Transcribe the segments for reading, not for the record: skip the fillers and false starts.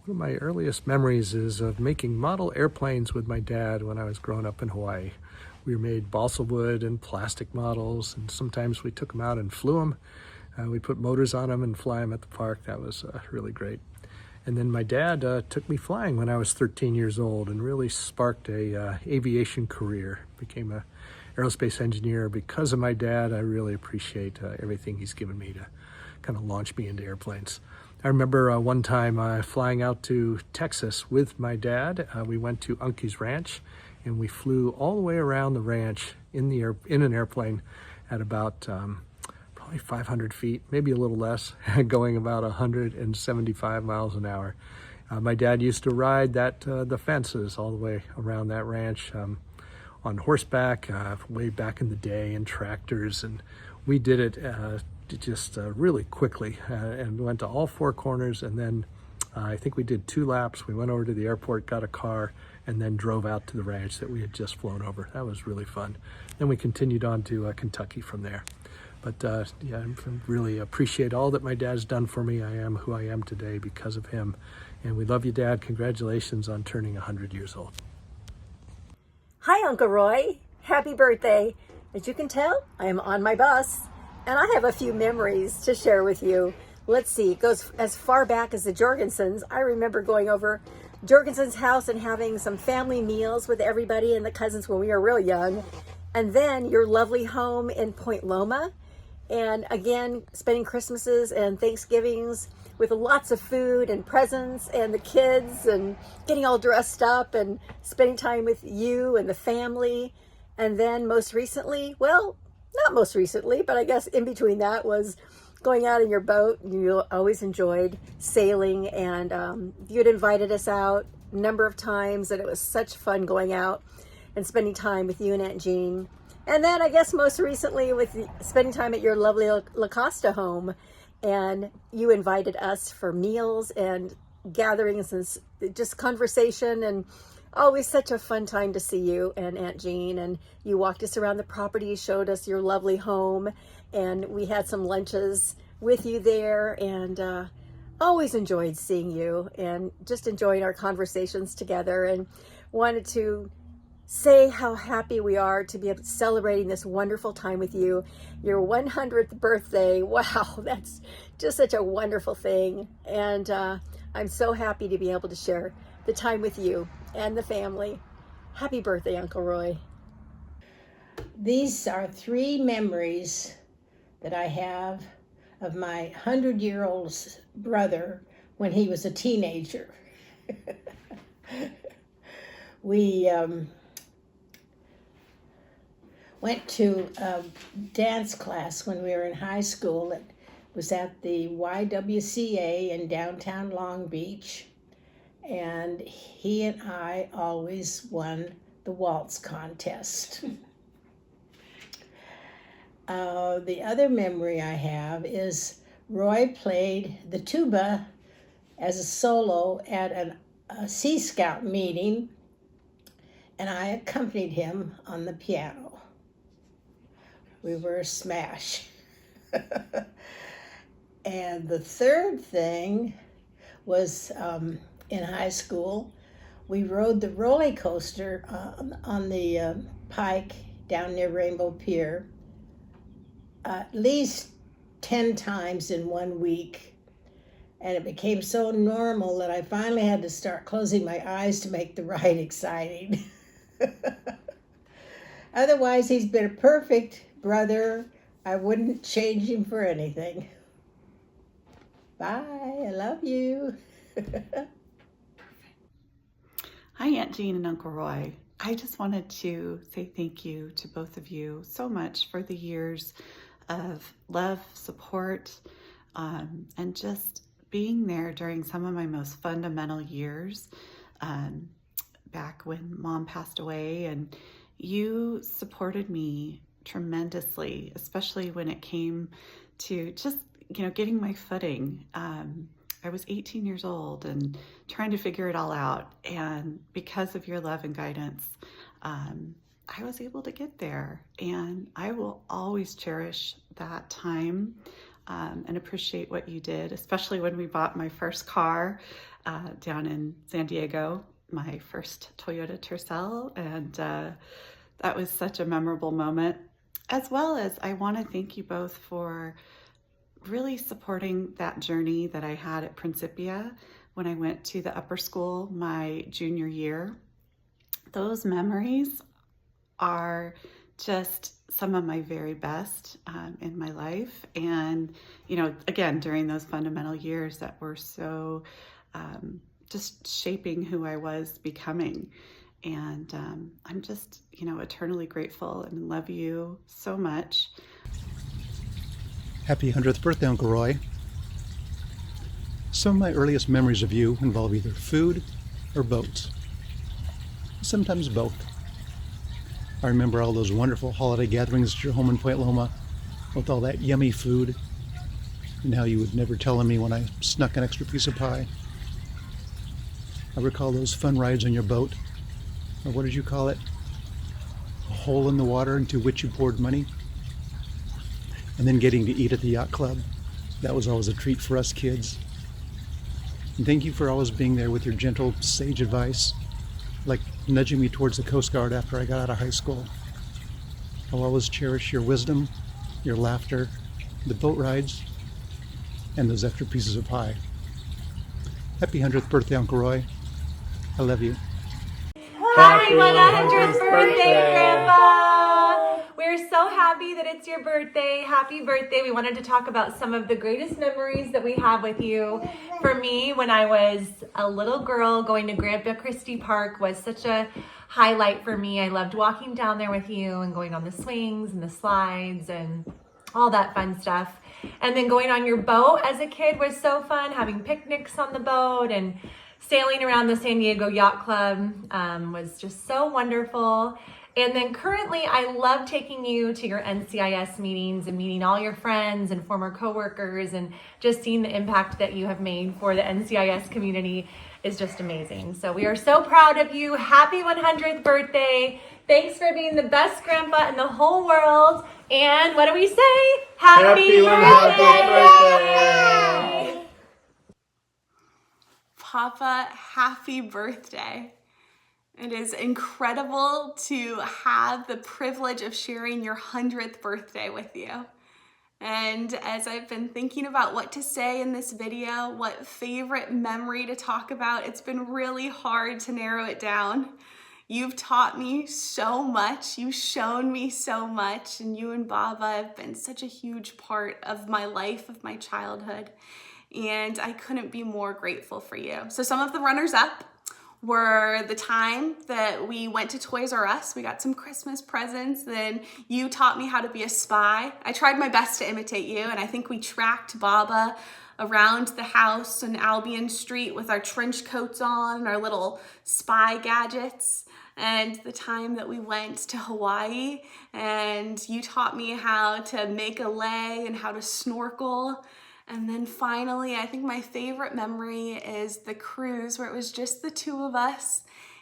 One of my earliest memories is of making model airplanes with my dad when I was growing up in Hawaii. We made balsa wood and plastic models, and sometimes we took them out and flew them. We put motors on them and fly them at the park. That was really great. And then my dad took me flying when I was 13 years old and really sparked a aviation career. Became a aerospace engineer. Because of my dad, I really appreciate everything he's given me to kind of launch me into airplanes. I remember one time flying out to Texas with my dad. We went to Unky's Ranch, and we flew all the way around the ranch in an airplane at about probably 500 feet, maybe a little less, going about 175 miles an hour. My dad used to ride the fences all the way around that ranch on horseback way back in the day, and tractors, and we did it just really quickly and went to all four corners, and then I think we did 2 laps. We went over to the airport, got a car, and then drove out to the ranch that we had just flown over. That was really fun. Then we continued on to Kentucky from there. But yeah, I really appreciate all that my dad's done for me. I am who I am today because of him. And we love you, Dad. Congratulations on turning 100 years old. Hi, Uncle Roy. Happy birthday. As you can tell, I am on my bus, and I have a few memories to share with you. Let's see, it goes as far back as the Jorgensens. I remember going over Jorgensen's house and having some family meals with everybody and the cousins when we were real young. And then your lovely home in Point Loma. And again, spending Christmases and Thanksgivings with lots of food and presents and the kids and getting all dressed up and spending time with you and the family. And then most recently, well, not most recently, but I guess in between that was going out in your boat. You always enjoyed sailing, and you'd invited us out a number of times, and it was such fun going out and spending time with you and Aunt Jean. And then I guess most recently with spending time at your lovely La Costa home, and you invited us for meals and gatherings and just conversation, and always such a fun time to see you and Aunt Jean. And you walked us around the property, showed us your lovely home, and we had some lunches with you there, and always enjoyed seeing you and just enjoying our conversations together, and wanted to say how happy we are to be celebrating this wonderful time with you. Your 100th birthday. Wow, that's just such a wonderful thing. And I'm so happy to be able to share the time with you and the family. Happy birthday, Uncle Roy. These are 3 memories that I have of my 100-year-old brother when he was a teenager. We went to a dance class when we were in high school. It was at the YWCA in downtown Long Beach, and he and I always won the waltz contest. The other memory I have is Roy played the tuba as a solo at a Sea Scout meeting, and I accompanied him on the piano. We were a smash. And the third thing was in high school, we rode the roller coaster on the Pike down near Rainbow Pier at least 10 times in 1 week. And it became so normal that I finally had to start closing my eyes to make the ride exciting. Otherwise, he's been a perfect brother. I wouldn't change him for anything. Bye, I love you. Hi, Aunt Jean and Uncle Roy. I just wanted to say thank you to both of you so much for the years of love, support, and just being there during some of my most fundamental years, back when Mom passed away, and you supported me tremendously, especially when it came to just, getting my footing. I was 18 years old and trying to figure it all out. And because of your love and guidance, I was able to get there. And I will always cherish that time and appreciate what you did, especially when we bought my first car down in San Diego, my first Toyota Tercel, and that was such a memorable moment. As well as I want to thank you both for really supporting that journey that I had at Principia when I went to the upper school my junior year. Those memories are just some of my very best in my life. And, you know, again, during those fundamental years that were so just shaping who I was becoming. And I'm just, you know, eternally grateful and love you so much. Happy 100th birthday, Uncle Roy. Some of my earliest memories of you involve either food or boats. Sometimes both. I remember all those wonderful holiday gatherings at your home in Point Loma with all that yummy food, and how you would never tell on me when I snuck an extra piece of pie. I recall those fun rides on your boat, or what did you call it? A hole in the water into which you poured money. And then getting to eat at the yacht club. That was always a treat for us kids. And thank you for always being there with your gentle, sage advice, like nudging me towards the Coast Guard after I got out of high school. I'll always cherish your wisdom, your laughter, the boat rides, and those extra pieces of pie. Happy 100th birthday, Uncle Roy. I love you. Happy 100th birthday, Grandpa! We're so happy that it's your birthday. Happy birthday. We wanted to talk about some of the greatest memories that we have with you. For me, when I was a little girl, going to Grandpa Christie Park was such a highlight for me. I loved walking down there with you and going on the swings and the slides and all that fun stuff. And then going on your boat as a kid was so fun, having picnics on the boat and sailing around the San Diego Yacht Club was just so wonderful. And then currently, I love taking you to your NCIS meetings and meeting all your friends and former coworkers, and just seeing the impact that you have made for the NCIS community is just amazing. So we are so proud of you. Happy 100th birthday. Thanks for being the best grandpa in the whole world. And what do we say? Happy 100th birthday! Papa, happy birthday. It is incredible to have the privilege of sharing your 100th birthday with you. And as I've been thinking about what to say in this video, what favorite memory to talk about, it's been really hard to narrow it down. You've taught me so much, you've shown me so much, and you and Baba have been such a huge part of my life, of my childhood. And I couldn't be more grateful for you. So some of the runners-up were the time that we went to Toys R Us. We got some Christmas presents. Then you taught me how to be a spy. I tried my best to imitate you, and I think we tracked Baba around the house on Albion Street with our trench coats on and our little spy gadgets. And the time that we went to Hawaii, and you taught me how to make a lei and how to snorkel. And then finally, I think my favorite memory is the cruise where it was just the two of us,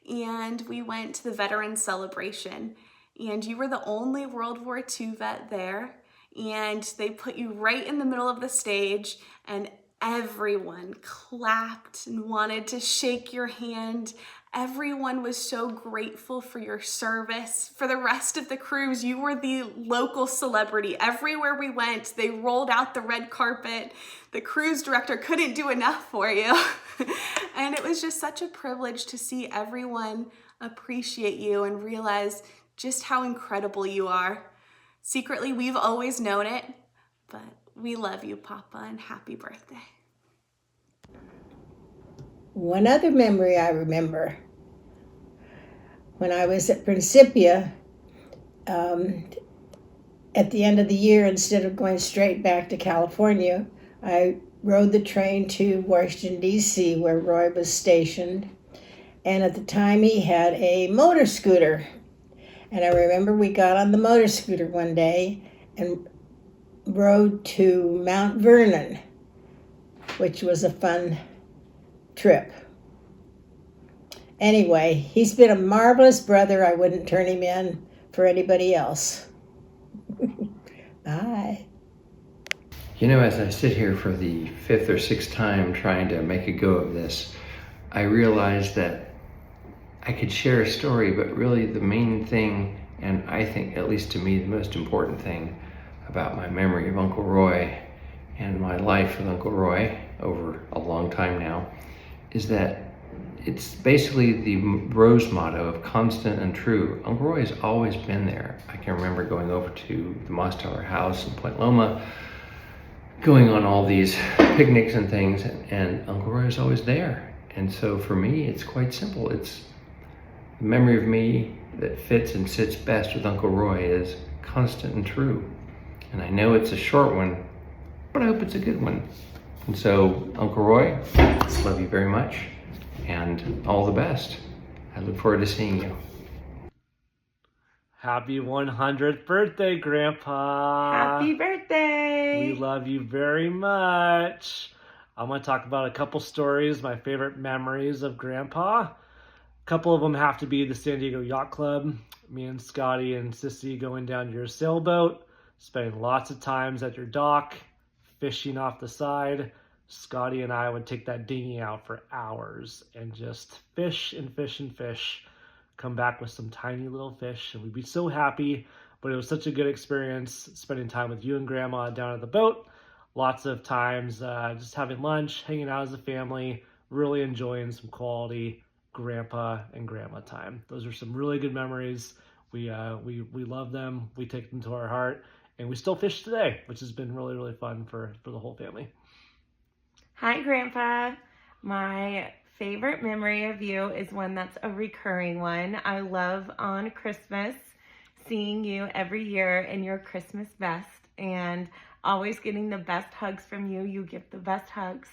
and we went to the Veterans Celebration, and you were the only World War II vet there, and they put you right in the middle of the stage, and everyone clapped and wanted to shake your hand. Everyone was so grateful for your service. For the rest of the cruise, you were the local celebrity. Everywhere we went, they rolled out the red carpet. The cruise director couldn't do enough for you. And it was just such a privilege to see everyone appreciate you and realize just how incredible you are. Secretly, we've always known it, but we love you, Papa, and happy birthday. One other memory I remember, when I was at Principia, at the end of the year, instead of going straight back to California, I rode the train to Washington, D.C., where Roy was stationed. And at the time, he had a motor scooter. And I remember we got on the motor scooter one day and rode to Mount Vernon, which was a fun trip. Anyway, he's been a marvelous brother. I wouldn't turn him in for anybody else. Bye. You know, as I sit here for the 5th or 6th time trying to make a go of this, I realized that I could share a story, but really the main thing, and I think, at least to me, the most important thing about my memory of Uncle Roy and my life with Uncle Roy over a long time now, is that it's basically the Rose motto of constant and true. Uncle Roy has always been there. I can remember going over to the Mosteller house in Point Loma, going on all these picnics and things, and Uncle Roy is always there. And so for me, it's quite simple. It's the memory of me that fits and sits best with Uncle Roy is constant and true. And I know it's a short one, but I hope it's a good one. And so, Uncle Roy, I love you very much, and all the best. I look forward to seeing you. Happy 100th birthday, Grandpa. Happy birthday. We love you very much. I'm going to talk about a couple stories, my favorite memories of Grandpa. A couple of them have to be the San Diego Yacht Club. Me and Scotty and Sissy going down to your sailboat, spending lots of times at your dock, fishing off the side. Scotty and I would take that dinghy out for hours and just fish and fish and fish. Come back with some tiny little fish, and we'd be so happy. But it was such a good experience spending time with you and Grandma down at the boat. Lots of times just having lunch, hanging out as a family, really enjoying some quality Grandpa and Grandma time. Those are some really good memories. We love them. We take them to our heart, and we still fish today, which has been really, really fun for the whole family. Hi, Grandpa. My favorite memory of you is one that's a recurring one. I love on Christmas seeing you every year in your Christmas vest and always getting the best hugs from you. You give the best hugs.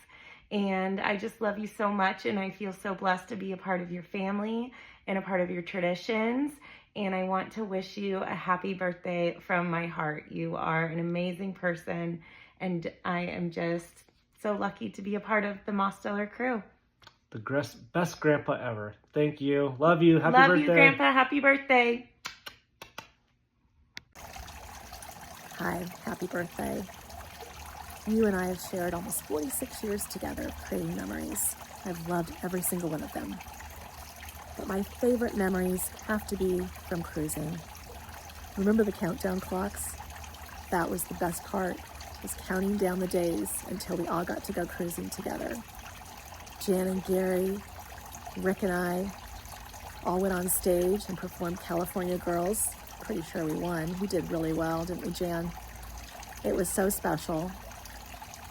And I just love you so much, and I feel so blessed to be a part of your family and a part of your traditions. And I want to wish you a happy birthday from my heart. You are an amazing person, and I am just so lucky to be a part of the Mosteller crew. The best grandpa ever. Thank you. Love you. Happy birthday. Love you, Grandpa. Happy birthday. Hi, happy birthday. You and I have shared almost 46 years together creating memories. I've loved every single one of them. But my favorite memories have to be from cruising. Remember the countdown clocks? That was the best part, was counting down the days until we all got to go cruising together. Jan and Gary, Rick and I all went on stage and performed California Girls. Pretty sure we won. We did really well, didn't we, Jan? It was so special.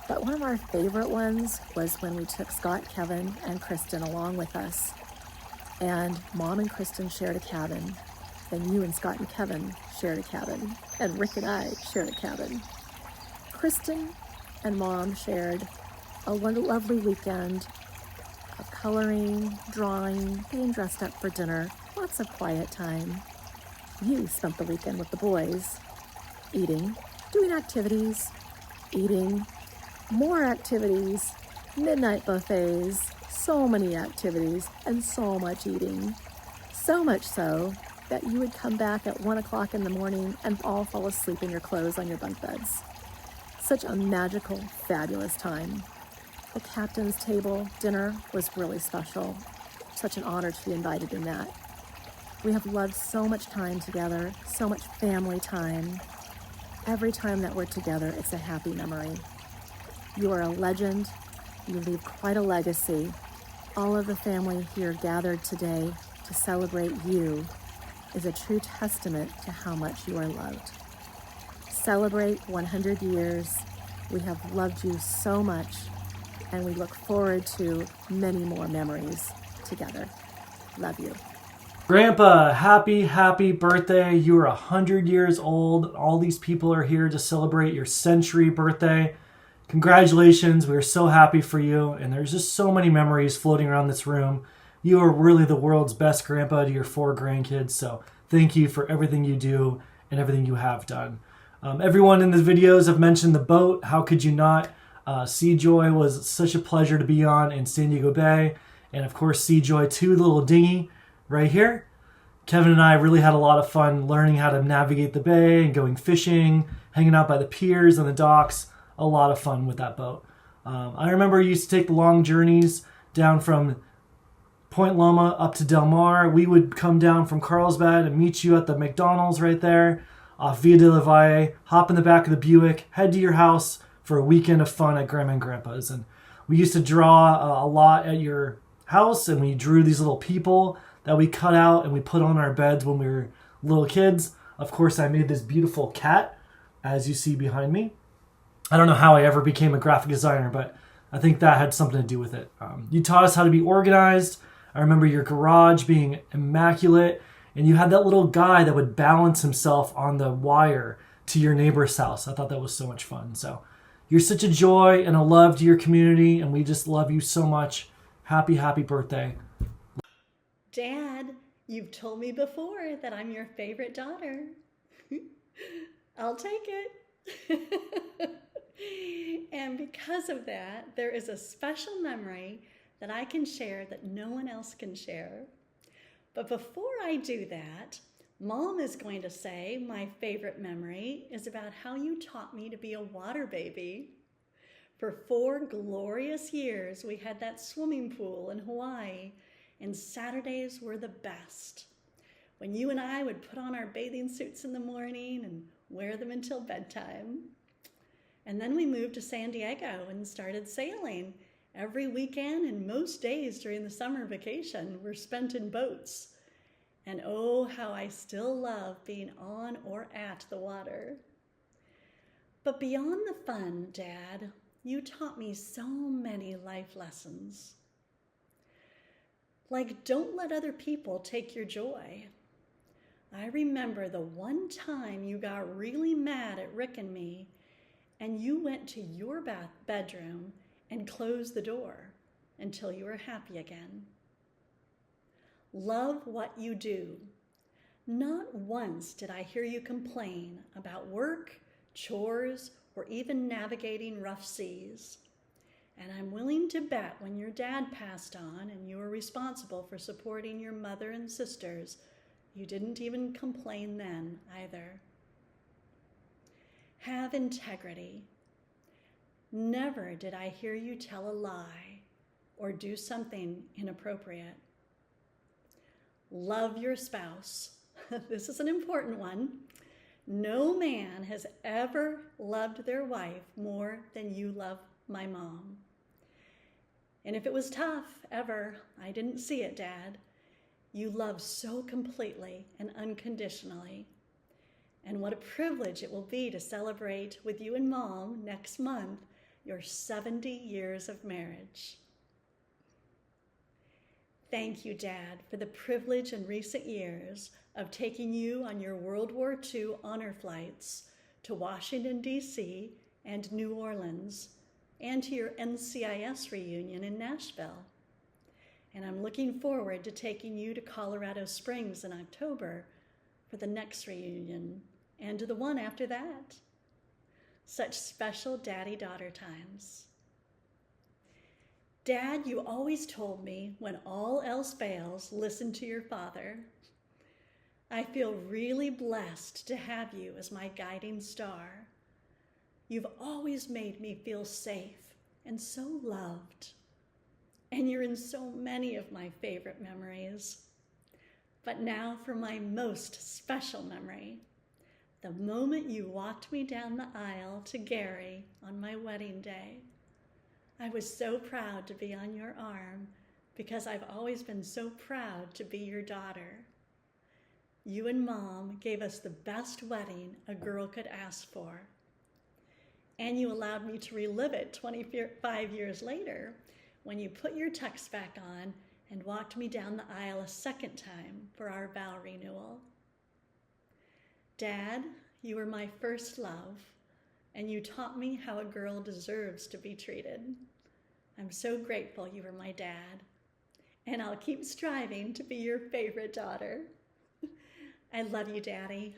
But one of our favorite ones was when we took Scott, Kevin, and Kristen along with us. And Mom and Kristen shared a cabin. Then you and Scott and Kevin shared a cabin. And Rick and I shared a cabin. Kristen and Mom shared a lovely weekend of coloring, drawing, getting dressed up for dinner, lots of quiet time. You spent the weekend with the boys, eating, doing activities, eating, more activities, midnight buffets, so many activities, and so much eating. So much so that you would come back at 1 o'clock in the morning and all fall asleep in your clothes on your bunk beds. Such a magical, fabulous time. The captain's table dinner was really special. Such an honor to be invited in that. We have loved so much time together, so much family time. Every time that we're together, it's a happy memory. You are a legend. You leave quite a legacy. All of the family here gathered today to celebrate you is a true testament to how much you are loved. Celebrate 100 years. We have loved you so much, and we look forward to many more memories together. Love you. Grandpa, happy birthday. You are 100 years old. All these people are here to celebrate your century birthday. Congratulations. We are so happy for you. And there's just so many memories floating around this room. You are really the world's best grandpa to your 4 grandkids. So thank you for everything you do and everything you have done. Everyone in the videos have mentioned the boat. How could you not? Seajoy was such a pleasure to be on in San Diego Bay. And of course, Seajoy 2, the little dinghy right here. Kevin and I really had a lot of fun learning how to navigate the bay and going fishing, hanging out by the piers and the docks. a lot of fun with that boat. I remember I used to take long journeys down from Point Loma up to Del Mar. We would come down from Carlsbad and meet you at the McDonald's right there off Via de la Valle, hop in the back of the Buick, head to your house for a weekend of fun at Grandma and Grandpa's. And we used to draw a lot at your house, and we drew these little people that we cut out and we put on our beds when we were little kids. Of course, I made this beautiful cat, as you see behind me. I don't know how I ever became a graphic designer, but I think that had something to do with it. You taught us how to be organized. I remember your garage being immaculate, and you had that little guy that would balance himself on the wire to your neighbor's house. I thought that was so much fun. So you're such a joy and a love to your community, and we just love you so much. Happy, happy birthday. Dad, you've told me before that I'm your favorite daughter. I'll take it. And because of that, there is a special memory that I can share that no one else can share. But before I do that, Mom is going to say my favorite memory is about how you taught me to be a water baby. For 4 glorious years, we had that swimming pool in Hawaii, and Saturdays were the best. When you and I would put on our bathing suits in the morning and wear them until bedtime. And then we moved to San Diego and started sailing. Every weekend and most days during the summer vacation were spent in boats. And oh, how I still love being on or at the water. But beyond the fun, Dad, you taught me so many life lessons. Like, don't let other people take your joy. I remember the one time you got really mad at Rick and me, and you went to your bedroom and closed the door until you were happy again. Love what you do. Not once did I hear you complain about work, chores, or even navigating rough seas. And I'm willing to bet when your dad passed on and you were responsible for supporting your mother and sisters, you didn't even complain then either. Have integrity. Never did I hear you tell a lie or do something inappropriate. Love your spouse. This is an important one. No man has ever loved their wife more than you love my mom. And if it was tough, ever, I didn't see it, Dad. You love so completely and unconditionally. And what a privilege it will be to celebrate with you and Mom next month your 70 years of marriage. Thank you, Dad, for the privilege in recent years of taking you on your World War II honor flights to Washington, D.C. and New Orleans, and to your NCIS reunion in Nashville. And I'm looking forward to taking you to Colorado Springs in October for the next reunion, and to the one after that. Such special daddy-daughter times. Dad, you always told me when all else fails, listen to your father. I feel really blessed to have you as my guiding star. You've always made me feel safe and so loved. And you're in so many of my favorite memories. But now for my most special memory. The moment you walked me down the aisle to Gary on my wedding day. I was so proud to be on your arm because I've always been so proud to be your daughter. You and Mom gave us the best wedding a girl could ask for. And you allowed me to relive it 25 years later when you put your tux back on and walked me down the aisle a second time for our vow renewal. Dad, you were my first love, and you taught me how a girl deserves to be treated. I'm so grateful you were my dad, and I'll keep striving to be your favorite daughter. I love you, Daddy.